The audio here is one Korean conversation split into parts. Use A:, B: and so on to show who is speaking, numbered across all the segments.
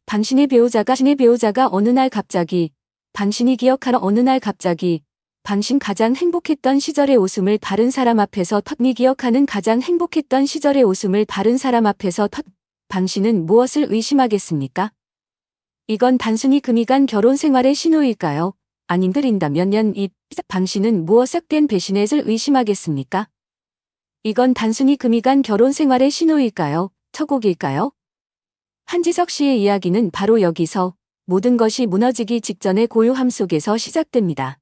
A: 당신의 배우자가 어느 날 갑자기, 당신이 기억하러 어느 날 갑자기, 당신 가장 행복했던 시절의 웃음을 다른 사람 앞에서 니 기억하는 가장 행복했던 시절의 웃음을 다른 사람 앞에서 당신은 무엇을 의심하겠습니까? 이건 단순히 금이간 결혼 생활의 신호일까요? 아님 드린다면 당신은 무엇삭된 배신의 의심하겠습니까? 이건 단순히 금이간 결혼 생활의 신호일까요? 처곡일까요? 한지석 씨의 이야기는 바로 여기서 모든 것이 무너지기 직전의 고요함 속에서 시작됩니다.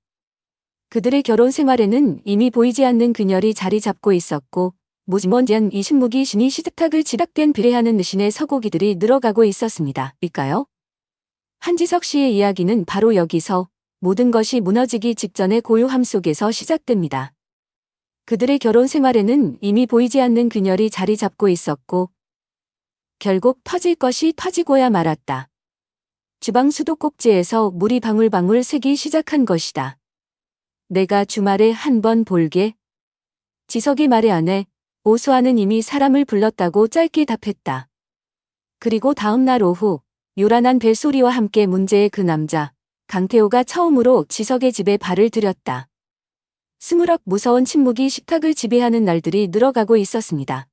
A: 그들의 결혼 생활에는 이미 보이지 않는 그녀이 자리 잡고 있었고 무지먼지한 이 식목이 신이 시작탁을 지락된 비례하는 느신의 서고기들이 늘어가고 있었습니다. 일까요? 한지석 씨의 이야기는 바로 여기서 모든 것이 무너지기 직전의 고요함 속에서 시작됩니다. 그들의 결혼 생활에는 이미 보이지 않는 그녀이 자리 잡고 있었고 결국 터질 것이 터지고야 말았다. 주방 수도꼭지에서 물이 방울방울 새기 시작한 것이다. 내가 주말에 한번 볼게. 지석이 말에 안해 오수아는 이미 사람을 불렀다고 짧게 답했다. 그리고 다음 날 오후 요란한 벨소리와 함께 문제의 그 남자 강태호가 처음으로 지석의 집에 발을 들였다. 스물억 무서운 침묵이 식탁을 지배하는 날들이 늘어가고 있었습니다.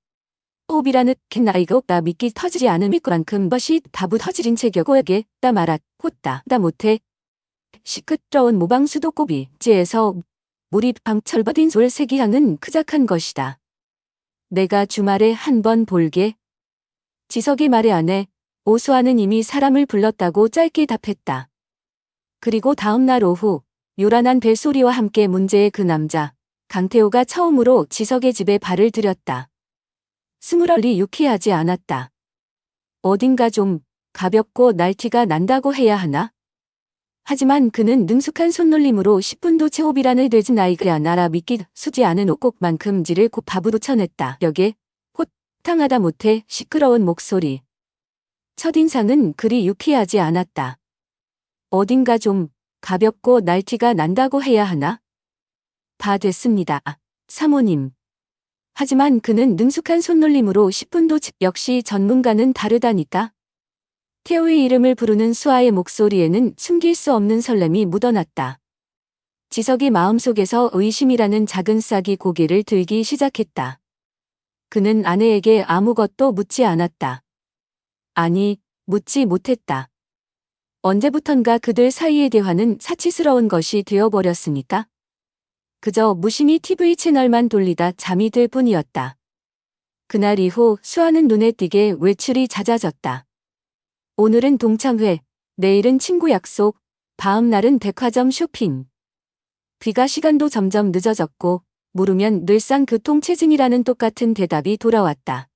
A: 호흡이라는 나이가 없다 믿기 터지지 않은 미끄만큼 것이 다부 터지린 체격에게 따 말았 호따 다 못해. 시끄러운 모방수도꼭지에서 물이 방철버딘 솔색이 향은 크작한 것이다. 내가 주말에 한번 볼게. 지석이 말에 안해 오수아는 이미 사람을 불렀다고 짧게 답했다. 그리고 다음 날 오후 요란한 벨소리와 함께 문제의 그 남자 강태호가 처음으로 지석의 집에 발을 들였다. 스물얼리 유쾌하지 않았다. 어딘가 좀 가볍고 날티가 난다고 해야 하나? 하지만 그는 능숙한 손놀림으로 10분도 채 호비란을 되진 나이가 나라 믿기 수지 않은 옥곡만큼 지를 곧밥으로 쳐냈다. 벽에 호탕하다 못해 시끄러운 목소리. 첫인상은 그리 유쾌하지 않았다. 어딘가 좀 가볍고 날티가 난다고 해야 하나? 다 됐습니다. 사모님. 하지만 그는 능숙한 손놀림으로 10분도 역시 전문가는 다르다니까. 태호의 이름을 부르는 수아의 목소리에는 숨길 수 없는 설렘이 묻어났다. 지석이 마음속에서 의심이라는 작은 싹이 고개를 들기 시작했다. 그는 아내에게 아무것도 묻지 않았다. 아니, 묻지 못했다. 언제부턴가 그들 사이의 대화는 사치스러운 것이 되어버렸으니까. 그저 무심히 TV 채널만 돌리다 잠이 들 뿐이었다. 그날 이후 수아는 눈에 띄게 외출이 잦아졌다. 오늘은 동창회, 내일은 친구 약속, 다음 날은 백화점 쇼핑. 귀가 시간도 점점 늦어졌고 물으면 늘상 교통체증이라는 똑같은 대답이 돌아왔다.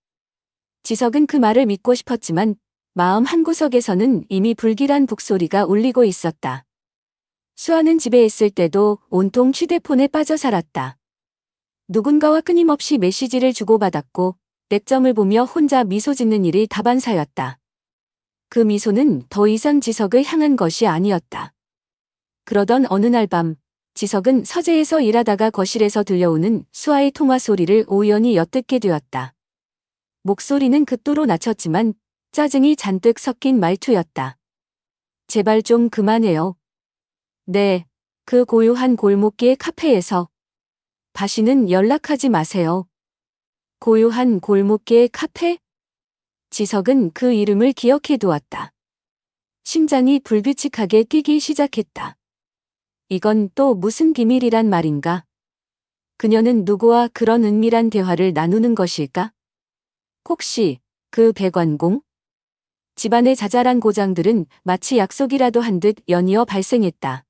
A: 지석은 그 말을 믿고 싶었지만 마음 한구석에서는 이미 불길한 북소리가 울리고 있었다. 수아는 집에 있을 때도 온통 휴대폰에 빠져 살았다. 누군가와 끊임없이 메시지를 주고받았고 렉점을 보며 혼자 미소 짓는 일이 다반사였다. 그 미소는 더 이상 지석을 향한 것이 아니었다. 그러던 어느 날 밤 지석은 서재에서 일하다가 거실에서 들려오는 수아의 통화 소리를 우연히 엿듣게 되었다. 목소리는 극도로 낮췄지만 짜증이 잔뜩 섞인 말투였다. 제발 좀 그만해요. 네, 그 고요한 골목길 카페에서. 다시는 연락하지 마세요. 고요한 골목길 카페? 지석은 그 이름을 기억해 두었다. 심장이 불규칙하게 뛰기 시작했다. 이건 또 무슨 비밀이란 말인가? 그녀는 누구와 그런 은밀한 대화를 나누는 것일까? 혹시 그 배관공? 집안의 자잘한 고장들은 마치 약속이라도 한 듯 연이어 발생했다.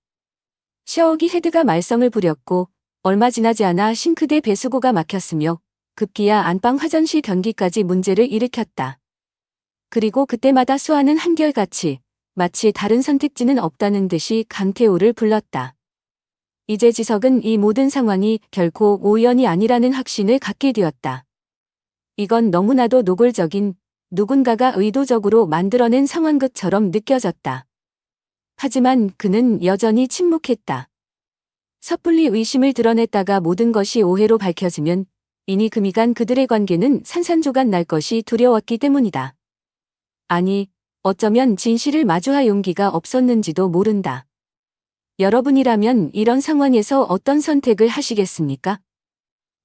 A: 샤워기 헤드가 말썽을 부렸고 얼마 지나지 않아 싱크대 배수구가 막혔으며 급기야 안방 화장실 변기까지 문제를 일으켰다. 그리고 그때마다 수아는 한결같이 마치 다른 선택지는 없다는 듯이 강태호를 불렀다. 이제 지석은 이 모든 상황이 결코 우연이 아니라는 확신을 갖게 되었다. 이건 너무나도 노골적인 누군가가 의도적으로 만들어낸 상황극처럼 느껴졌다. 하지만 그는 여전히 침묵했다. 섣불리 의심을 드러냈다가 모든 것이 오해로 밝혀지면 이니 금이간 그들의 관계는 산산조각 날 것이 두려웠기 때문이다. 아니, 어쩌면 진실을 마주할 용기가 없었는지도 모른다. 여러분이라면 이런 상황에서 어떤 선택을 하시겠습니까?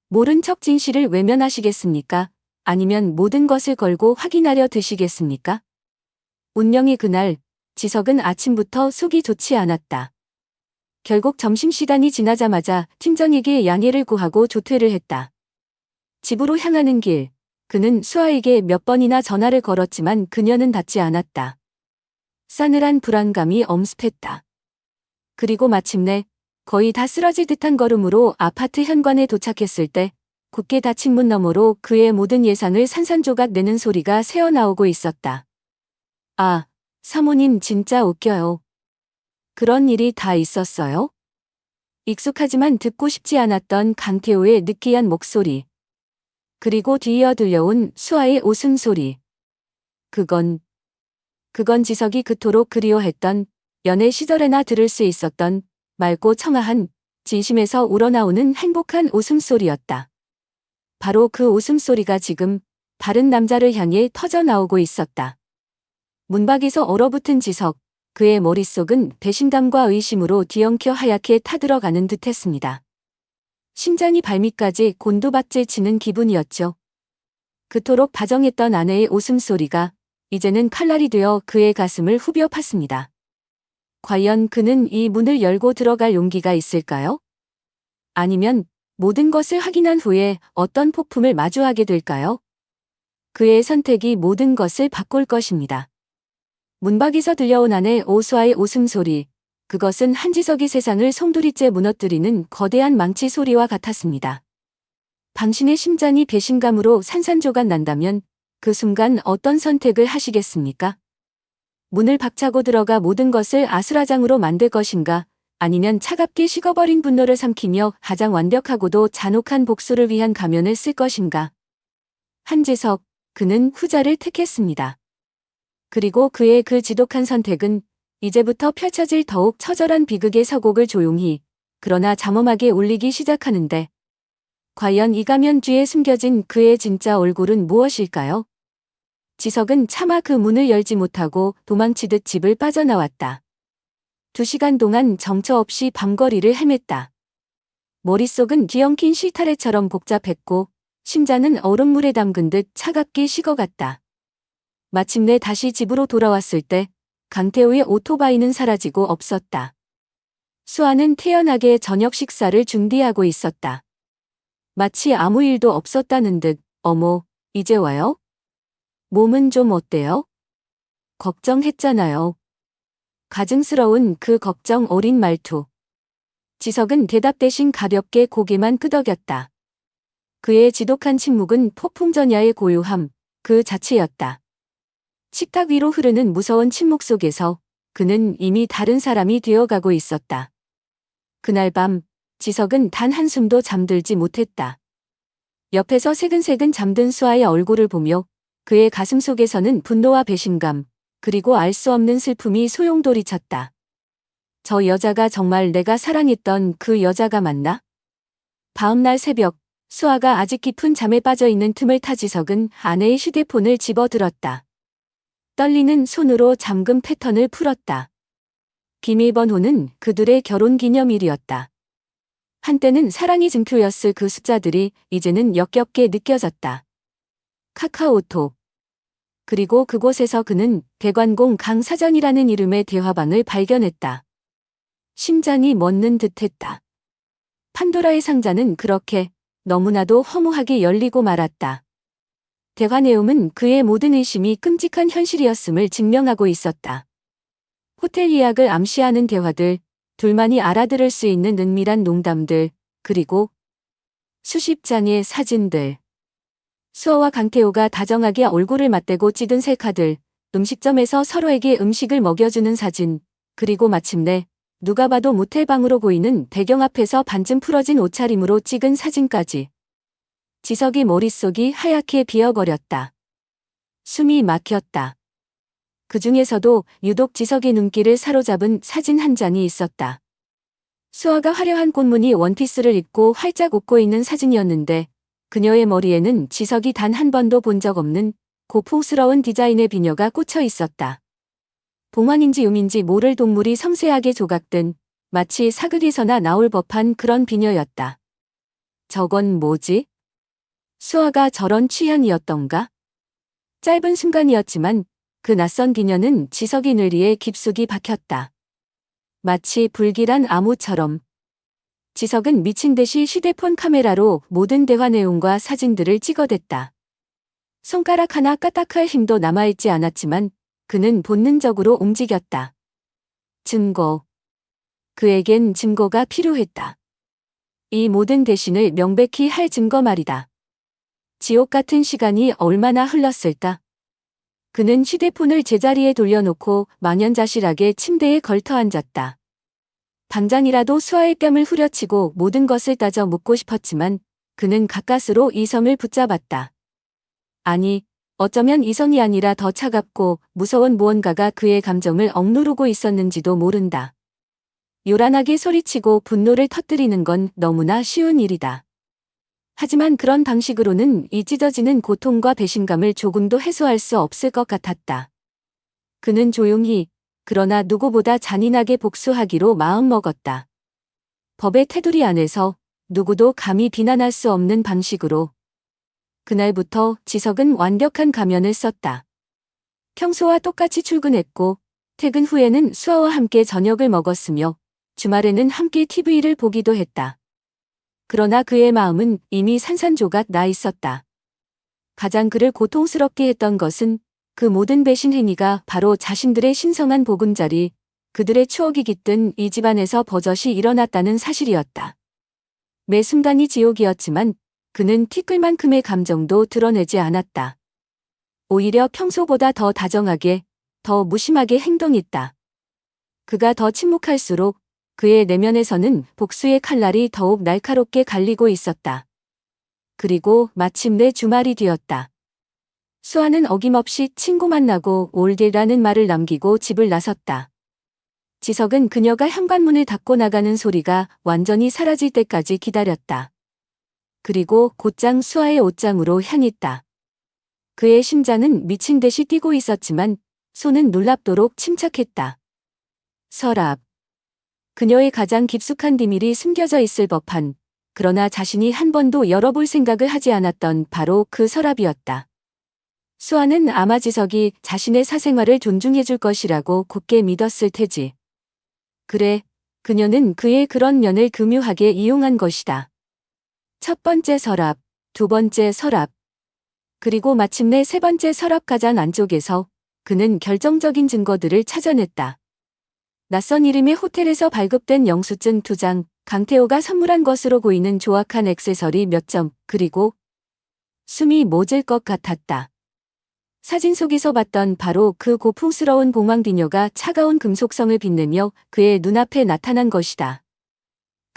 A: 모른 척 진실을 외면하시겠습니까? 아니면 모든 것을 걸고 확인하려 드시겠습니까? 운명이 그날, 지석은 아침부터 속이 좋지 않았다. 결국 점심시간이 지나자마자 팀장에게 양해를 구하고 조퇴를 했다. 집으로 향하는 길, 그는 수아에게 몇 번이나 전화를 걸었지만 그녀는 받지 않았다. 싸늘한 불안감이 엄습했다. 그리고 마침내 거의 다 쓰러질 듯한 걸음으로 아파트 현관에 도착했을 때 굳게 닫힌 문 너머로 그의 모든 예상을 산산조각 내는 소리가 새어나오고 있었다. 아, 사모님 진짜 웃겨요. 그런 일이 다 있었어요? 익숙하지만 듣고 싶지 않았던 강태호의 느끼한 목소리. 그리고 뒤이어 들려온 수아의 웃음소리. 그건 지석이 그토록 그리워했던 연애 시절에나 들을 수 있었던 맑고 청아한 진심에서 우러나오는 행복한 웃음소리였다. 바로 그 웃음소리가 지금 다른 남자를 향해 터져나오고 있었다. 문 밖에서 얼어붙은 지석, 그의 머릿속은 배신감과 의심으로 뒤엉켜 하얗게 타들어가는 듯했습니다. 심장이 발밑까지 곤두박질 치는 기분이었죠. 그토록 다정했던 아내의 웃음소리가 이제는 칼날이 되어 그의 가슴을 후벼 팠습니다. 과연 그는 이 문을 열고 들어갈 용기가 있을까요? 아니면 모든 것을 확인한 후에 어떤 폭풍을 마주하게 될까요? 그의 선택이 모든 것을 바꿀 것입니다. 문 밖에서 들려온 아내 오수아의 웃음소리, 그것은 한지석이 세상을 송두리째 무너뜨리는 거대한 망치 소리와 같았습니다. 당신의 심장이 배신감으로 산산조각 난다면 그 순간 어떤 선택을 하시겠습니까? 문을 박차고 들어가 모든 것을 아수라장으로 만들 것인가, 아니면 차갑게 식어버린 분노를 삼키며 가장 완벽하고도 잔혹한 복수를 위한 가면을 쓸 것인가. 한지석, 그는 후자를 택했습니다. 그리고 그의 그 지독한 선택은 이제부터 펼쳐질 더욱 처절한 비극의 서곡을 조용히, 그러나 잠엄하게 울리기 시작하는데, 과연 이 가면 뒤에 숨겨진 그의 진짜 얼굴은 무엇일까요? 지석은 차마 그 문을 열지 못하고 도망치듯 집을 빠져나왔다. 2시간 동안 정처 없이 밤거리를 헤맸다. 머릿속은 뒤엉킨 실타래처럼 복잡했고 심장은 얼음물에 담근 듯 차갑게 식어갔다. 마침내 다시 집으로 돌아왔을 때 강태호의 오토바이는 사라지고 없었다. 수아는 태연하게 저녁 식사를 준비하고 있었다. 마치 아무 일도 없었다는 듯, 어머, 이제 와요? 몸은 좀 어때요? 걱정했잖아요. 가증스러운 그 걱정 어린 말투. 지석은 대답 대신 가볍게 고개만 끄덕였다. 그의 지독한 침묵은 폭풍전야의 고요함, 그 자체였다. 식탁 위로 흐르는 무서운 침묵 속에서 그는 이미 다른 사람이 되어가고 있었다. 그날 밤, 지석은 단 한숨도 잠들지 못했다. 옆에서 새근새근 잠든 수아의 얼굴을 보며 그의 가슴 속에서는 분노와 배신감, 그리고 알 수 없는 슬픔이 소용돌이쳤다. 저 여자가 정말 내가 사랑했던 그 여자가 맞나? 다음날 새벽, 수아가 아직 깊은 잠에 빠져있는 틈을 타 지석은 아내의 휴대폰을 집어들었다. 떨리는 손으로 잠금 패턴을 풀었다. 비밀번호는 그들의 결혼기념일이었다. 한때는 사랑의 증표였을 그 숫자들이 이제는 역겹게 느껴졌다. 카카오톡. 그리고 그곳에서 그는 대관공 강 사장이라는 이름의 대화방을 발견했다. 심장이 멎는 듯했다. 판도라의 상자는 그렇게 너무나도 허무하게 열리고 말았다. 대화 내용은 그의 모든 의심이 끔찍한 현실이었음을 증명하고 있었다. 호텔 예약을 암시하는 대화들, 둘만이 알아들을 수 있는 은밀한 농담들, 그리고 수십 장의 사진들. 수아와 강태호가 다정하게 얼굴을 맞대고 찍은 셀카들, 음식점에서 서로에게 음식을 먹여주는 사진, 그리고 마침내 누가 봐도 모텔방으로 보이는 배경 앞에서 반쯤 풀어진 옷차림으로 찍은 사진까지. 지석의 머릿속이 하얗게 비어버렸다. 숨이 막혔다. 그 중에서도 유독 지석의 눈길을 사로잡은 사진 한 장이 있었다. 수아가 화려한 꽃무늬 원피스를 입고 활짝 웃고 있는 사진이었는데 그녀의 머리에는 지석이 단 한 번도 본 적 없는 고풍스러운 디자인의 비녀가 꽂혀 있었다. 봉황인지 용인지 모를 동물이 섬세하게 조각된 마치 사극에서나 나올 법한 그런 비녀였다. 저건 뭐지? 수아가 저런 취향이었던가? 짧은 순간이었지만 그 낯선 비녀는 지석이 뇌리에 깊숙이 박혔다. 마치 불길한 암호처럼. 지석은 미친 듯이 휴대폰 카메라로 모든 대화 내용과 사진들을 찍어댔다. 손가락 하나 까딱할 힘도 남아있지 않았지만 그는 본능적으로 움직였다. 증거. 그에겐 증거가 필요했다. 이 모든 대신을 명백히 할 증거 말이다. 지옥 같은 시간이 얼마나 흘렀을까? 그는 휴대폰을 제자리에 돌려놓고 망연자실하게 침대에 걸터 앉았다. 당장이라도 수아의 뺨을 후려치고 모든 것을 따져 묻고 싶었지만 그는 가까스로 이성을 붙잡았다. 아니, 어쩌면 이성이 아니라 더 차갑고 무서운 무언가가 그의 감정을 억누르고 있었는지도 모른다. 요란하게 소리치고 분노를 터뜨리는 건 너무나 쉬운 일이다. 하지만 그런 방식으로는 이 찢어지는 고통과 배신감을 조금도 해소할 수 없을 것 같았다. 그는 조용히, 그러나 누구보다 잔인하게 복수하기로 마음먹었다. 법의 테두리 안에서 누구도 감히 비난할 수 없는 방식으로. 그날부터 지석은 완벽한 가면을 썼다. 평소와 똑같이 출근했고 퇴근 후에는 수아와 함께 저녁을 먹었으며 주말에는 함께 TV를 보기도 했다. 그러나 그의 마음은 이미 산산조각 나 있었다. 가장 그를 고통스럽게 했던 것은 그 모든 배신 행위가 바로 자신들의 신성한 보금자리, 그들의 추억이 깃든 이 집안에서 버젓이 일어났다는 사실이었다. 매 순간이 지옥이었지만 그는 티끌만큼의 감정도 드러내지 않았다. 오히려 평소보다 더 다정하게, 더 무심하게 행동했다. 그가 더 침묵할수록 그의 내면에서는 복수의 칼날이 더욱 날카롭게 갈리고 있었다. 그리고 마침내 주말이 되었다. 수아는 어김없이 친구 만나고 올게라는 말을 남기고 집을 나섰다. 지석은 그녀가 현관문을 닫고 나가는 소리가 완전히 사라질 때까지 기다렸다. 그리고 곧장 수아의 옷장으로 향했다. 그의 심장은 미친 듯이 뛰고 있었지만 손은 놀랍도록 침착했다. 서랍. 그녀의 가장 깊숙한 비밀이 숨겨져 있을 법한, 그러나 자신이 한 번도 열어볼 생각을 하지 않았던 바로 그 서랍이었다. 수아는 아마 지석이 자신의 사생활을 존중해줄 것이라고 굳게 믿었을 테지. 그래, 그녀는 그의 그런 면을 교묘하게 이용한 것이다. 첫 번째 서랍, 두 번째 서랍, 그리고 마침내 세 번째 서랍 가장 안쪽에서 그는 결정적인 증거들을 찾아냈다. 낯선 이름의 호텔에서 발급된 영수증 2장, 강태호가 선물한 것으로 보이는 조악한 액세서리 몇 점, 그리고 숨이 멎을 것 같았다. 사진 속에서 봤던 바로 그 고풍스러운 봉황비녀가 차가운 금속성을 빛내며 그의 눈앞에 나타난 것이다.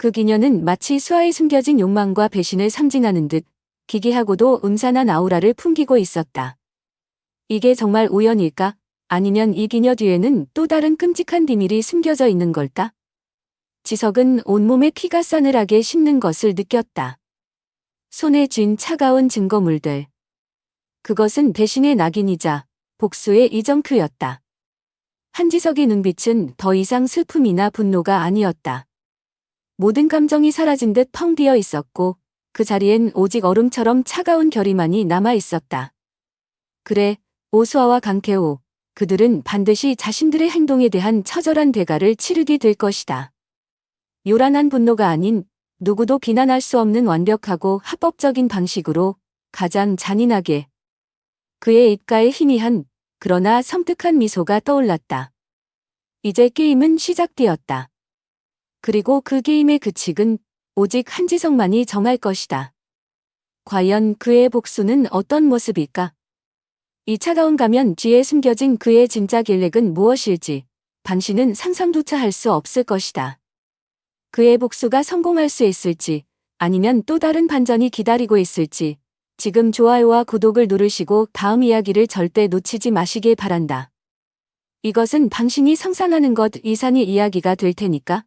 A: 그 기녀는 마치 수아의 숨겨진 욕망과 배신을 상징하는 듯 기괴하고도 음산한 아우라를 풍기고 있었다. 이게 정말 우연일까? 아니면 이 기녀 뒤에는 또 다른 끔찍한 비밀이 숨겨져 있는 걸까? 지석은 온몸에 피가 싸늘하게 식는 것을 느꼈다. 손에 쥔 차가운 증거물들. 그것은 배신의 낙인이자 복수의 이정표였다. 한지석의 눈빛은 더 이상 슬픔이나 분노가 아니었다. 모든 감정이 사라진 듯 텅 비어 있었고 그 자리엔 오직 얼음처럼 차가운 결의만이 남아 있었다. 그래, 오수아와 강태호, 그들은 반드시 자신들의 행동에 대한 처절한 대가를 치르게 될 것이다. 요란한 분노가 아닌 누구도 비난할 수 없는 완벽하고 합법적인 방식으로 가장 잔인하게. 그의 입가에 희미한 그러나 섬뜩한 미소가 떠올랐다. 이제 게임은 시작되었다. 그리고 그 게임의 규칙은 오직 한지석만이 정할 것이다. 과연 그의 복수는 어떤 모습일까? 이 차가운 가면 뒤에 숨겨진 그의 진짜 계획은 무엇일지 당신은 상상조차 할 수 없을 것이다. 그의 복수가 성공할 수 있을지 아니면 또 다른 반전이 기다리고 있을지 지금 좋아요와 구독을 누르시고 다음 이야기를 절대 놓치지 마시길 바란다. 이것은 당신이 상상하는 것 이상의 이야기가 될 테니까.